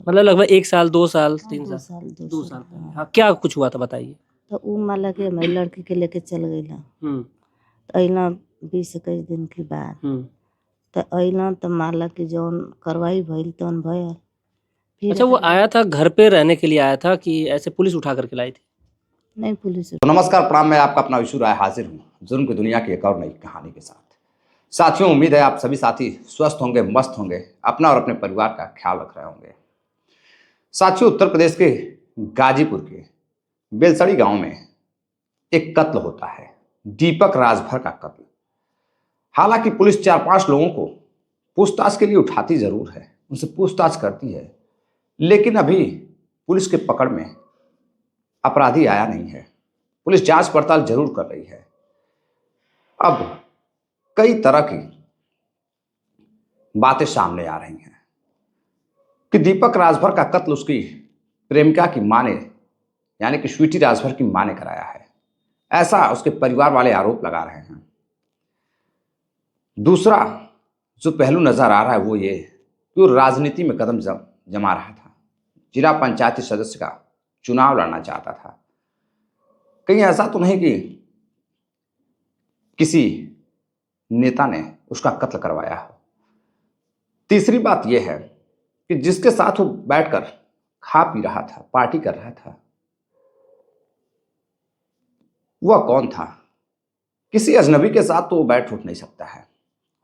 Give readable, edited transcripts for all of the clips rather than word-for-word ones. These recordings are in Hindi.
मतलब लगभग 1 साल 2 साल 3 2 साल साल 2 साल पहले। हाँ। हाँ, क्या कुछ हुआ था बताइए? तो उ माला के हमारी लड़की के लेके चल गईला। हुँ, तो अइला 20-21 दिन के बाद। हुँ। तो अइला तो माला की जौन कार्रवाई भइल तौन भयल। फिर अच्छा, वो आया था घर पे रहने के लिए आया था कि ऐसे पुलिस उठा कर के लाई थी? नहीं पुलिस तो नमस्कार प्रणाम, मैं आपका अपना विशु राय हाजिर हूँ जुर्म की दुनिया की एक और नई कहानी के साथ। साथियों, उम्मीद है आप सभी साथी स्वस्थ होंगे, मस्त होंगे, अपना और अपने परिवार का ख्याल रख रहे होंगे। साथियों, उत्तर प्रदेश के गाजीपुर के बेलसड़ी गांव में एक कत्ल होता है, दीपक राजभर का कत्ल। हालांकि पुलिस 4-5 लोगों को पूछताछ के लिए उठाती जरूर है, उनसे पूछताछ करती है, लेकिन अभी पुलिस के पकड़ में अपराधी आया नहीं है। पुलिस जांच पड़ताल जरूर कर रही है। अब कई तरह की बातें सामने आ रही हैं कि दीपक राजभर का कत्ल उसकी प्रेमिका की मां ने, यानी कि स्वीटी राजभर की मां ने कराया है, ऐसा उसके परिवार वाले आरोप लगा रहे हैं। दूसरा जो पहलू नजर आ रहा है वो ये कि वो राजनीति में कदम जमा रहा था, जिला पंचायती सदस्य का चुनाव लड़ना चाहता था। कहीं ऐसा तो नहीं कि किसी नेता ने उसका कत्ल करवाया हो। तीसरी बात यह है कि जिसके साथ वो बैठकर खा पी रहा था, पार्टी कर रहा था, वह कौन था? किसी अजनबी के साथ तो वो बैठ उठ नहीं सकता है।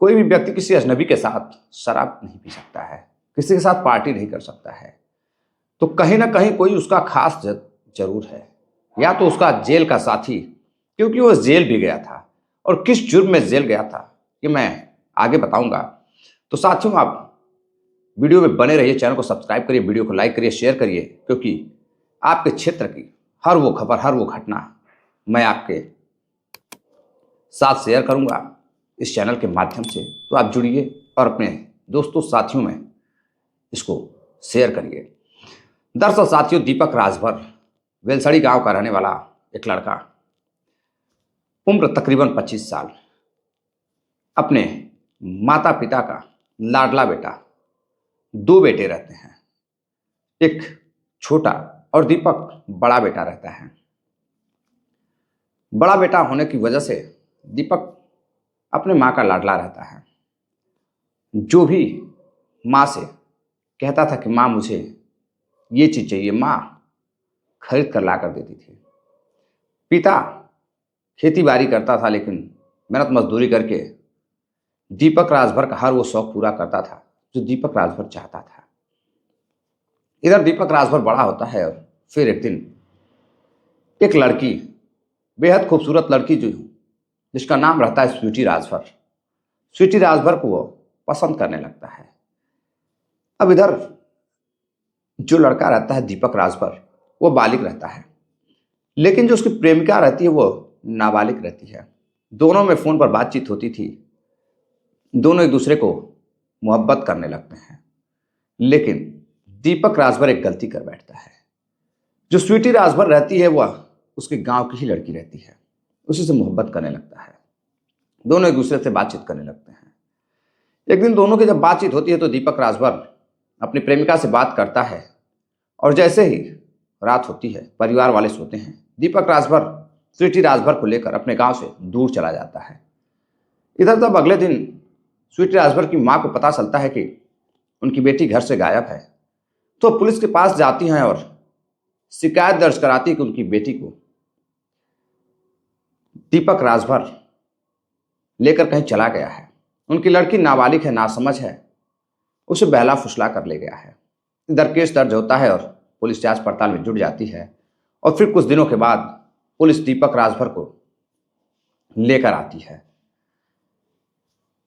कोई भी व्यक्ति किसी अजनबी के साथ शराब नहीं पी सकता है, किसी के साथ पार्टी नहीं कर सकता है। तो कहीं ना कहीं कोई उसका खास जरूर है, या तो उसका जेल का साथी, क्योंकि वो जेल भी गया था, और किस जुर्म में जेल गया था ये मैं आगे बताऊंगा। तो साथियों, आप वीडियो में बने रहिए, चैनल को सब्सक्राइब करिए, वीडियो को लाइक करिए, शेयर करिए, क्योंकि आपके क्षेत्र की हर वो खबर, हर वो घटना मैं आपके साथ शेयर करूंगा इस चैनल के माध्यम से। तो आप जुड़िए और अपने दोस्तों साथियों में इसको शेयर करिए। दरअसल साथियों, दीपक राजभर वेलसड़ी गांव का रहने वाला एक लड़का, उम्र तकरीबन 25 साल, अपने माता पिता का लाडला बेटा। 2 बेटे रहते हैं, एक छोटा और दीपक बड़ा बेटा रहता है। बड़ा बेटा होने की वजह से दीपक अपने माँ का लाडला रहता है। जो भी माँ से कहता था कि माँ मुझे ये चीज़ चाहिए, माँ खरीद कर ला कर देती थी। पिता खेती बाड़ी करता था, लेकिन मेहनत मजदूरी करके दीपक राजभर का हर वो शौक पूरा करता था जो दीपक राजभर चाहता था। इधर दीपक राजभर बड़ा होता है और फिर एक दिन एक लड़की, बेहद खूबसूरत लड़की जिसका नाम रहता है स्वीटी राजभर, स्वीटी राजभर को वो पसंद करने लगता है। अब इधर जो लड़का रहता है दीपक राजभर, वो बालिग रहता है, लेकिन जो उसकी प्रेमिका रहती है वो नाबालिग रहती है। दोनों में फोन पर बातचीत होती थी, दोनों एक दूसरे को मोहब्बत करने लगते हैं। लेकिन दीपक राजभर एक गलती कर बैठता है। जो स्वीटी राजभर रहती है वह उसके गांव की ही लड़की रहती है, उसी से मोहब्बत करने लगता है। दोनों एक दूसरे से बातचीत करने लगते हैं। एक दिन दोनों की जब बातचीत होती है तो दीपक राजभर अपनी प्रेमिका से बात करता है, और जैसे ही रात होती है, परिवार वाले सोते हैं, दीपक राजभर स्वीटी राजभर को लेकर अपने गांव से दूर चला जाता है। इधर जब अगले दिन स्वीटी राजभर की मां को पता चलता है कि उनकी बेटी घर से गायब है, तो पुलिस के पास जाती हैं और शिकायत दर्ज कराती है कि उनकी बेटी को दीपक राजभर लेकर कहीं चला गया है। उनकी लड़की नाबालिग है, नासमझ है, उसे बहला फुसला कर ले गया है। इधर केस दर्ज होता है और पुलिस जांच पड़ताल में जुट जाती है, और फिर कुछ दिनों के बाद पुलिस दीपक राजभर को लेकर आती है।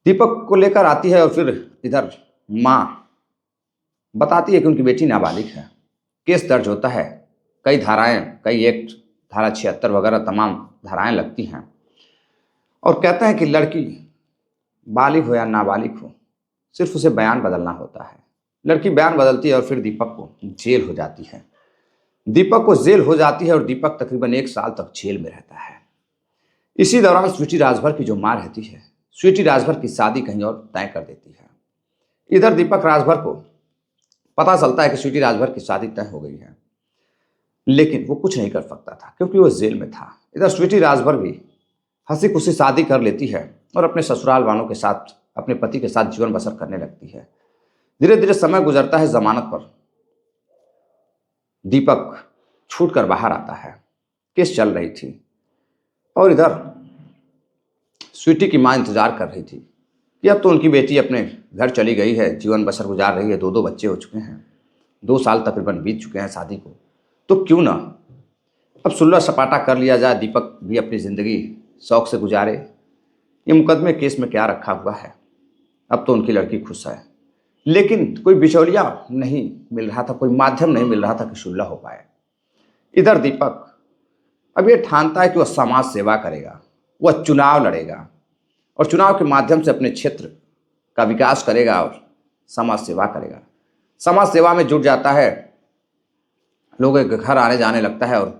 दीपक को लेकर आती है और फिर इधर मां बताती है कि उनकी बेटी नाबालिग है। केस दर्ज होता है, कई धाराएं, कई एक्ट, धारा 76 वगैरह तमाम धाराएं लगती हैं, और कहते हैं कि लड़की बालिग हो या नाबालिग हो, सिर्फ उसे बयान बदलना होता है। लड़की बयान बदलती है और फिर दीपक को जेल हो जाती है। दीपक को जेल हो जाती है और दीपक तकरीबन 1 साल तक जेल में रहता है। इसी दौरान स्वीटी राजभर की जो मां रहती है, स्वीटी राजभर की शादी कहीं और तय कर देती है। इधर दीपक राजभर को पता चलता है कि स्वीटी राजभर की शादी तय हो गई है, लेकिन वो कुछ नहीं कर सकता था क्योंकि वो जेल में था। इधर स्वीटी राजभर भी हंसी खुशी शादी कर लेती है और अपने ससुराल वालों के साथ, अपने पति के साथ जीवन बसर करने लगती है। धीरे धीरे समय गुजरता है, जमानत पर दीपक छूट कर बाहर आता है। केस चल रही थी और इधर स्वीटी की मां इंतजार कर रही थी कि अब तो उनकी बेटी अपने घर चली गई है, जीवन बसर गुजार रही है, 2 बच्चे हो चुके हैं, 2 साल तकरीबन बीत चुके हैं शादी को, तो क्यों ना अब सुलह सपाटा कर लिया जाए, दीपक भी अपनी ज़िंदगी शौक से गुजारे। ये मुकदमे केस में क्या रखा हुआ है, अब तो उनकी लड़की खुश है, लेकिन कोई बिचौलिया नहीं मिल रहा था, कोई माध्यम नहीं मिल रहा था कि सुलह हो पाए। इधर दीपक अब ये ठानता है कि वह समाज सेवा करेगा, वह चुनाव लड़ेगा और चुनाव के माध्यम से अपने क्षेत्र का विकास करेगा और समाज सेवा करेगा। समाज सेवा में जुट जाता है, लोगों के घर आने जाने लगता है और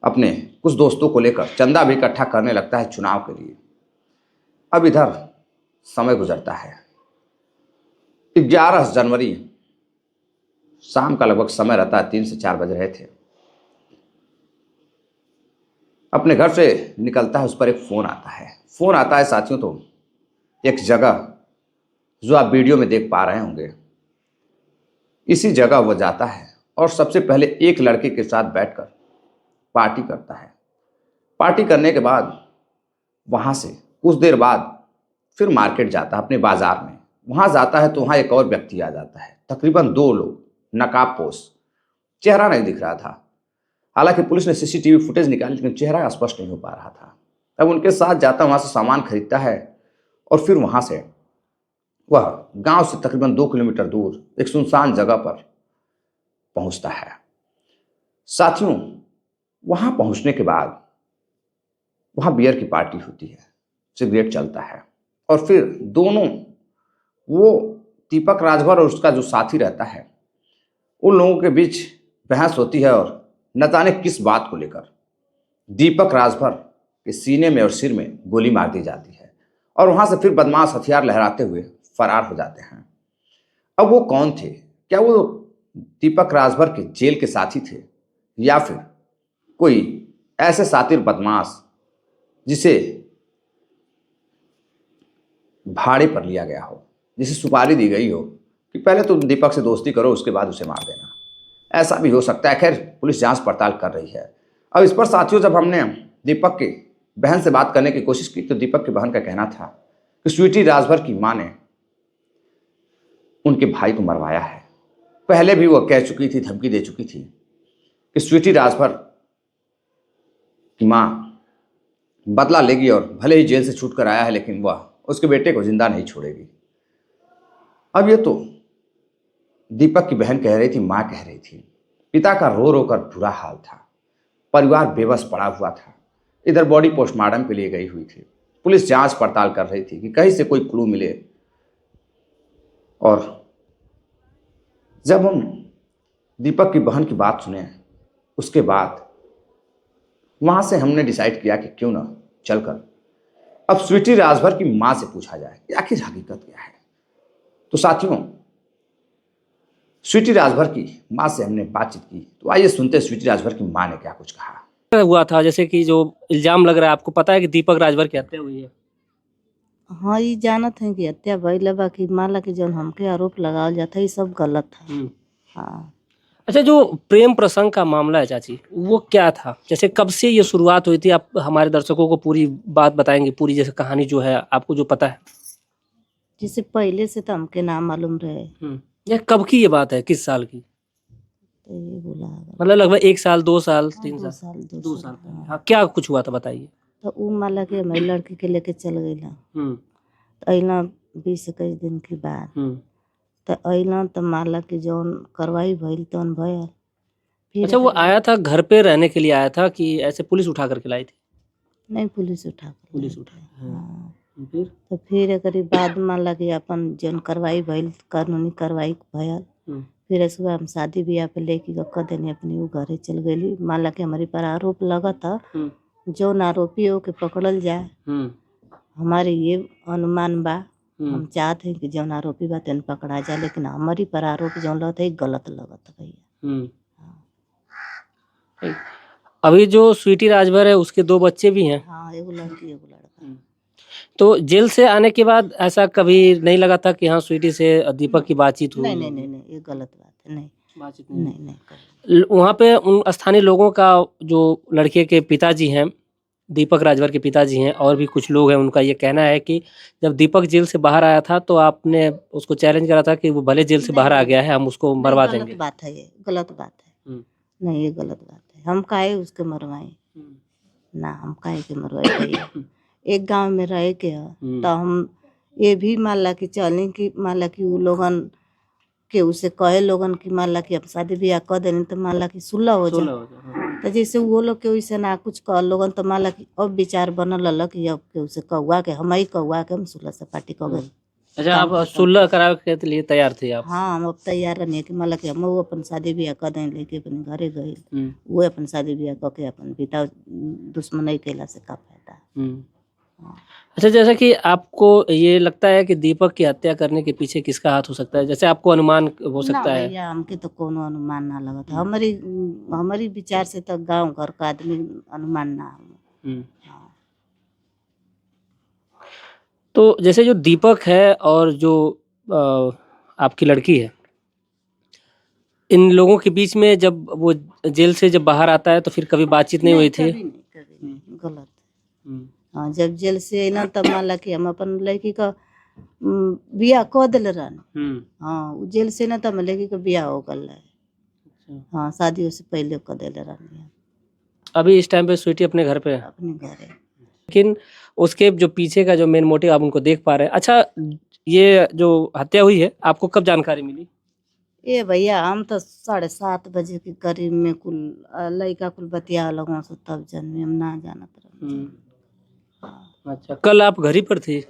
अपने कुछ दोस्तों को लेकर चंदा भी इकट्ठा करने लगता है चुनाव के लिए। अब इधर समय गुजरता है, 11 जनवरी शाम का लगभग समय रहता है, 3 से 4 बज रहे थे। अपने घर से निकलता है, उस पर एक फ़ोन आता है। फ़ोन आता है साथियों तो एक जगह जो आप वीडियो में देख पा रहे होंगे, इसी जगह वह जाता है और सबसे पहले एक लड़के के साथ बैठकर पार्टी करता है। पार्टी करने के बाद वहाँ से कुछ देर बाद फिर मार्केट जाता है, अपने बाज़ार में। वहाँ जाता है तो वहाँ एक और व्यक्ति आ जाता है, तकरीबन 2 लोग, नकाबपोश, चेहरा नहीं दिख रहा था। हालांकि पुलिस ने सीसीटीवी फुटेज निकाली लेकिन चेहरा स्पष्ट नहीं हो पा रहा था। अब उनके साथ जाता, वहाँ से सामान खरीदता है और फिर वहाँ से वह गांव से तकरीबन 2 किलोमीटर दूर एक सुनसान जगह पर पहुँचता है। साथियों, वहाँ पहुँचने के बाद वहाँ बियर की पार्टी होती है, सिगरेट चलता है और फिर दोनों, वो दीपक राजभर और उसका जो साथी रहता है, उन लोगों के बीच बहस होती है और न जाने किस बात को लेकर दीपक राजभर के सीने में और सिर में गोली मार दी जाती है और वहाँ से फिर बदमाश हथियार लहराते हुए फरार हो जाते हैं। अब वो कौन थे? क्या वो दीपक राजभर के जेल के साथी थे या फिर कोई ऐसे सातिर बदमाश जिसे भाड़े पर लिया गया हो, जिसे सुपारी दी गई हो कि पहले तुम दीपक से दोस्ती करो, उसके बाद उसे मार देना? ऐसा भी हो सकता है। खैर, पुलिस जांच पड़ताल कर रही है। अब इस पर साथियों, जब हमने दीपक की बहन से बात करने की कोशिश की तो दीपक की बहन का कहना था कि स्वीटी राजभर की मां ने उनके भाई को मरवाया है। पहले भी वह कह चुकी थी, धमकी दे चुकी थी कि स्वीटी राजभर की मां बदला लेगी और भले ही जेल से छूट कर आया है लेकिन वह उसके बेटे को जिंदा नहीं छोड़ेगी। अब ये तो दीपक की बहन कह रही थी, मां कह रही थी। पिता का रो रो कर बुरा हाल था, परिवार बेबस पड़ा हुआ था। इधर बॉडी पोस्टमार्टम के लिए गई हुई थी। पुलिस जांच पड़ताल कर रही थी कि कहीं से कोई क्लू मिले। और जब हम दीपक की बहन की बात सुने, उसके बाद वहां से हमने डिसाइड किया कि क्यों ना चलकर अब स्वीटी राजभर की मां से पूछा जाए कि आखिर हकीकत क्या है। तो साथियों, स्वीटी राजभर की मां से हमने बातचीत की, तो आइए सुनते हैं स्वीटी राजभर की मां ने क्या कुछ कहा। हुआ था जैसे कि जो इल्जाम लग रहा है, आपको पता है कि दीपक राजभर की हत्या हुई है? हाँ, ये जानत है कि हत्या भइल बा, कि माला के जौन हमके आरोप लगावल जाता है ये सब गलत है। हाँ, अच्छा, जो प्रेम प्रसंग का मामला है चाची, वो क्या था? जैसे कब से ये शुरुआत हुई थी? आप हमारे दर्शकों को पूरी बात बताएंगे, पूरी जैसे कहानी जो है आपको जो पता है। जिसे पहले से तो हमके ना मालूम रहे। ये कब की ये बात है, किस साल की? तो ये बोला मतलब लगभग 1 साल, 2 साल, 3 2 साल? साल 2 साल पहले। हाँ। हाँ, क्या कुछ हुआ था बताइए। तो ऊ माला के हमारी लड़की के लेके चल गईला। हम्म तो अइला 20-21 दिन के बाद। हम्म तो अइला तो माला के जौन कार्रवाई भइल तौन भयल। फिर अच्छा, वो आया था घर पे रहने के लिए आया था कि ऐसे पुलिस उठा करके लाई थी? नहीं, पुलिस उठा के पुलिस लाई उठा। थी। हाँ, फिर? तो फिर एकरी बाद माला के अपन जौन कार्रवाई भइल, कानूनी कार्रवाई भयल। फिर इसके बाद हम शादी ब्याह पे लेके क देनी अपनी, वो घरे चल गई। माला के हमारी पर आरोप लगा था, जौन आरोपी हो के पकड़ल जाए। हमारे ये अनुमान बा हम चाहते हैं कि जौन आरोपी बा तेन पकड़ा जाए, लेकिन हमारी पर आरोप जौन लगता है गलत लगत है भैया। अभी जो स्वीटी राजभर है उसके 2 बच्चे भी हैं। हाँ, एगो लड़की एगो लड़का। तो जेल से आने के बाद ऐसा कभी नहीं लगा था कि हाँ स्वीटी से दीपक की बातचीत हुई? नहीं नहीं नहीं नहीं, ये गलत बात है। नहीं बातचीत नहीं नहीं कभी। वहाँ पे उन स्थानीय लोगों का, जो लड़के के पिताजी हैं, दीपक राजभर के पिताजी हैं, और भी कुछ लोग हैं, उनका ये कहना है कि जब दीपक जेल से बाहर आया था तो आपने उसको चैलेंज करा था कि वो भले जेल से बाहर आ गया है, हम उसको मरवा देंगे। गलत बात है ये, गलत बात है। नहीं, ये गलत बात है। हम काहे उसके मरवाए ना, हम काहे के मरवाए भैया। एक गांव में रह के तो हम ये भी मान ला कि चलें कि मान ला कि वो लोगन के उसे कहे लोगन कि मान ला कि अब शादी ब्याह कर देने तो मान ला कि सुलह हो जाए। तो जैसे वो लोग के वैसे ना कुछ कह लोगन तो मान ला कि अब विचार बनल लल कि अब के उसे कौआ के हम ही कौआ के हम सुलह से पार्टी कर गई। अच्छा, आप सुलह करावे के लिए तैयार थे आप? हाँ, हम अब तैयार रहने कि मान ला कि हम वो अपन शादी ब्याह कर दें, लेके अपन घरे गए, वो अपन शादी ब्याह करके अपन बिता दुश्मनी केला से का फायदा। अच्छा, जैसा कि आपको ये लगता है कि दीपक की हत्या करने के पीछे किसका हाथ हो सकता है, जैसे आपको अनुमान हो सकता है? भैया हमके तो कोनो अनुमान ना लगता। हमारी विचार से तो गांव घर का आदमी अनुमान ना हो। तो जैसे जो दीपक है और जो आपकी लड़की है, इन लोगों के बीच में जब वो जेल से जब बाहर आता है तो फिर कभी बातचीत नहीं हुई थी? कभी नहीं, गलत। हाँ, जब जेल से अला तब मान ला कि हम अपन लड़की का बियाह कर दिल रहन। हाँ, वो जेल से ना तब लड़की का बियाह हो गल है। हाँ, शादी से पहले कर दिल रहन। अभी इस टाइम पे स्वीटी अपने घर पे है? अपने घर है। लेकिन उसके जो पीछे का जो मेन मोटिव आप उनको देख पा रहे हैं। अच्छा, ये जो हत्या हुई है आपको कब जानकारी मिली? ये भैया हम तो 7:30 बजे के करीब में कुल लड़का कुल बतिया लगों से तब जन्मे, हम ना जानत रहे। अच्छा, कल आप घर ही पर थी?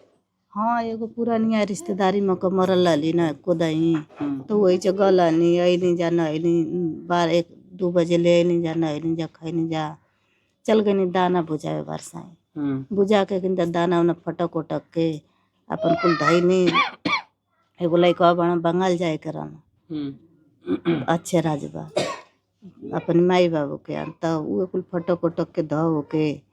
हाँ, एगो पुरानिया रिश्तेदारी में क मरल रहली ना कोदही, तो वही से गलनी अइनी जा नइनी 12-1-2 बजे ले अइनी जा नइनी जा खइनी जा, चल गनी दाना बुझावे बरसाई। बुझा के किन दाना उना फटक उटक के अपन कुल धइनी। एगो लइका बड़ा बंगाल जाए के रहना, अच्छे राजबा अपन माई बाबू के तो वो कुल फटक उटक के धो के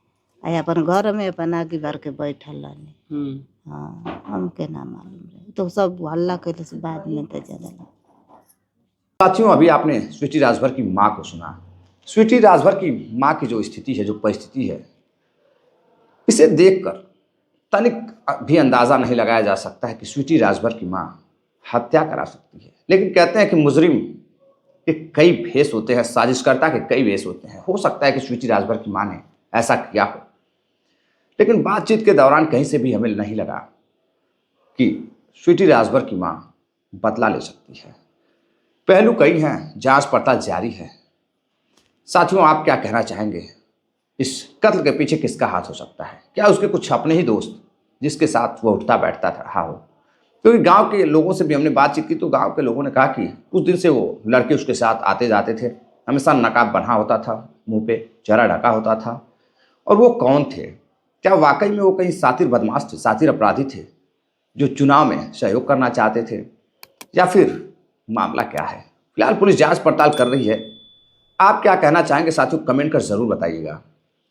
आ अपन घर में अपन आगे बार के बैठल रहनी। हाँ, हमके ना मालूम रहे, तो सब हल्ला कैले से बाद में तो जाने। साथियों, अभी आपने स्वीटी राजभर की माँ को सुना। स्वीटी राजभर की माँ की जो स्थिति है, जो परिस्थिति है, इसे देखकर तनिक भी अंदाजा नहीं लगाया जा सकता है कि स्वीटी राजभर की माँ हत्या करा सकती है। लेकिन कहते हैं कि मुजरिम के कई भेष होते हैं, साजिशकर्ता के कई भेष होते हैं। हो सकता है कि स्वीटी राजभर की माँ ने ऐसा किया हो, लेकिन बातचीत के दौरान कहीं से भी हमें नहीं लगा कि स्वीटी राजभर की माँ बदला ले सकती है। पहलू कई हैं, जांच पड़ताल जारी है। साथियों, आप क्या कहना चाहेंगे? इस कत्ल के पीछे किसका हाथ हो सकता है? क्या उसके कुछ अपने ही दोस्त जिसके साथ वो उठता बैठता रहा हो? क्योंकि गांव के लोगों से भी हमने बातचीत की तो गांव के लोगों ने कहा कि कुछ दिन से वो लड़के उसके साथ आते जाते थे, हमेशा नकाब बना होता था, मुंह पे चेहरा ढका होता था। और वो कौन थे? क्या वाकई में वो कहीं सातिर बदमाश थे, सातिर अपराधी थे जो चुनाव में सहयोग करना चाहते थे, या फिर मामला क्या है? फिलहाल पुलिस जांच पड़ताल कर रही है। आप क्या कहना चाहेंगे साथियों, कमेंट कर जरूर बताइएगा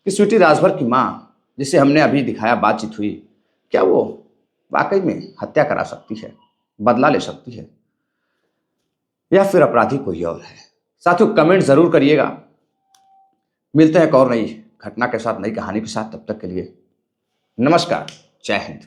कि स्वीटी राजभर की माँ जिसे हमने अभी दिखाया, बातचीत हुई, क्या वो वाकई में हत्या करा सकती है, बदला ले सकती है, या फिर अपराधी कोई और है? साथियों, कमेंट जरूर करिएगा। मिलते हैं एक और नई घटना के साथ, नई कहानी के साथ। तब तक के लिए नमस्कार, जय हिंद।